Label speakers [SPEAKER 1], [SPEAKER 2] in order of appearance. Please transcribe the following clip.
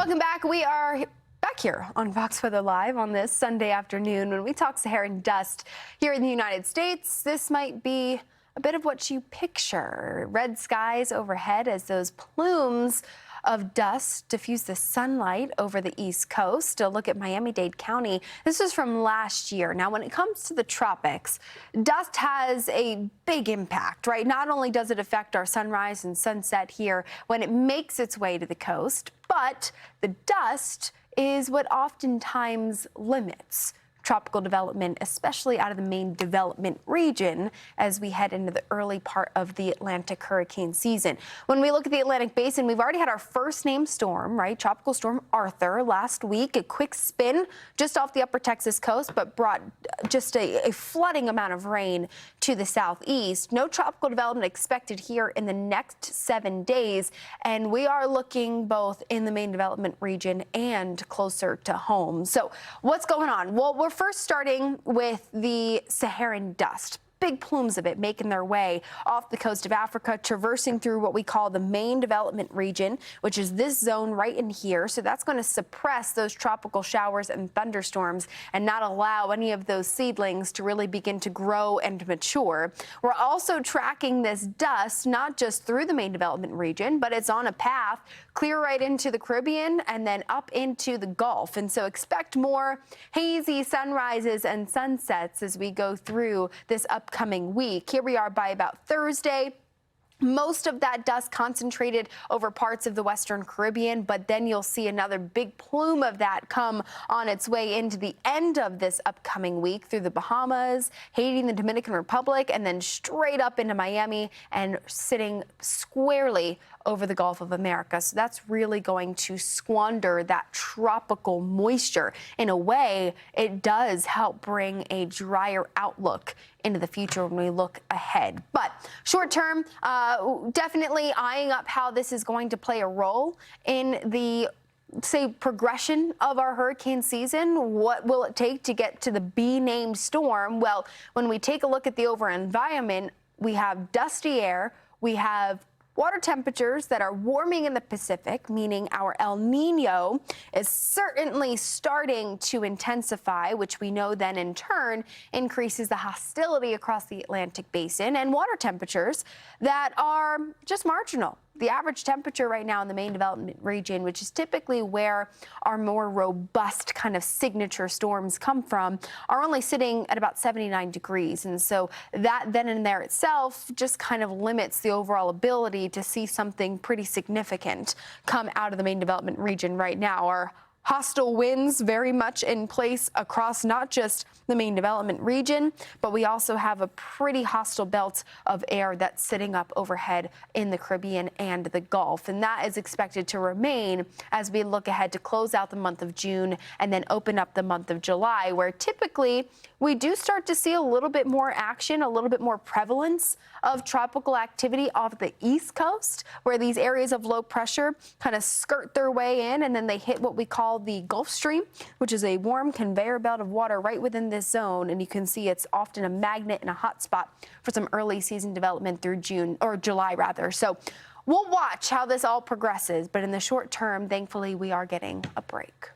[SPEAKER 1] Welcome back. We are back here on Fox Weather Live on this Sunday afternoon when we talk Saharan dust here in the United States. This might be a bit of what you picture. Red skies overhead as those plumes of dust diffuse the sunlight over the East Coast. A look at Miami-Dade County. This is from last year. Now, when it comes to the tropics, dust has a big impact, right? Not only does it affect our sunrise and sunset here when it makes its way to the coast, but the dust is what oftentimes limits tropical development, especially out of the main development region as we head into the early part of the Atlantic hurricane season. When we look at the Atlantic basin, we've already had our first named storm, right? Tropical storm Arthur last week, a quick spin just off the upper Texas coast, but brought just a flooding amount of rain to the southeast. No tropical development expected here in the next 7 days, and we are looking both in the main development region and closer to home. So what's going on? Well, we're first starting with the Saharan dust. Big plumes of it making their way off the coast of Africa, traversing through what we call the main development region, which is this zone right in here. So that's going to suppress those tropical showers and thunderstorms and not allow any of those seedlings to really begin to grow and mature. We're also tracking this dust not just through the main development region, but it's on a path clear right into the Caribbean and then up into the Gulf. And so expect more hazy sunrises and sunsets as we go through this upcoming week. Here we are by about Thursday. Most of that dust concentrated over parts of the Western Caribbean, but then you'll see another big plume of that come on its way into the end of this upcoming week through the Bahamas, Haiti, and the Dominican Republic, and then straight up into Miami and sitting squarely over the Gulf of America. So that's really going to squander that tropical moisture. In a way, it does help bring a drier outlook into the future when we look ahead. But short term, definitely eyeing up how this is going to play a role in the progression of our hurricane season. What will it take to get to the B-named storm? Well, when we take a look at the overall environment, we have dusty air, we have water temperatures that are warming in the Pacific, meaning our El Nino is certainly starting to intensify, which we know then in turn increases the hostility across the Atlantic basin, and water temperatures that are just marginal. The average temperature right now in the main development region, which is typically where our more robust kind of signature storms come from, are only sitting at about 79 degrees. And so that then and there itself just kind of limits the overall ability to see something pretty significant come out of the main development region right now. Our hostile winds very much in place across not just the main development region, but we also have a pretty hostile belt of air that's sitting up overhead in the Caribbean and the Gulf. And that is expected to remain as we look ahead to close out the month of June and then open up the month of July, where typically we do start to see a little bit more action, a little bit more prevalence of tropical activity off the East Coast, where these areas of low pressure kind of skirt their way in and then they hit what we call the Gulf Stream, which is a warm conveyor belt of water right within this zone. And you can see it's often a magnet and a hot spot for some early season development through June, or July rather. So we'll watch how this all progresses. But in the short term, thankfully, we are getting a break.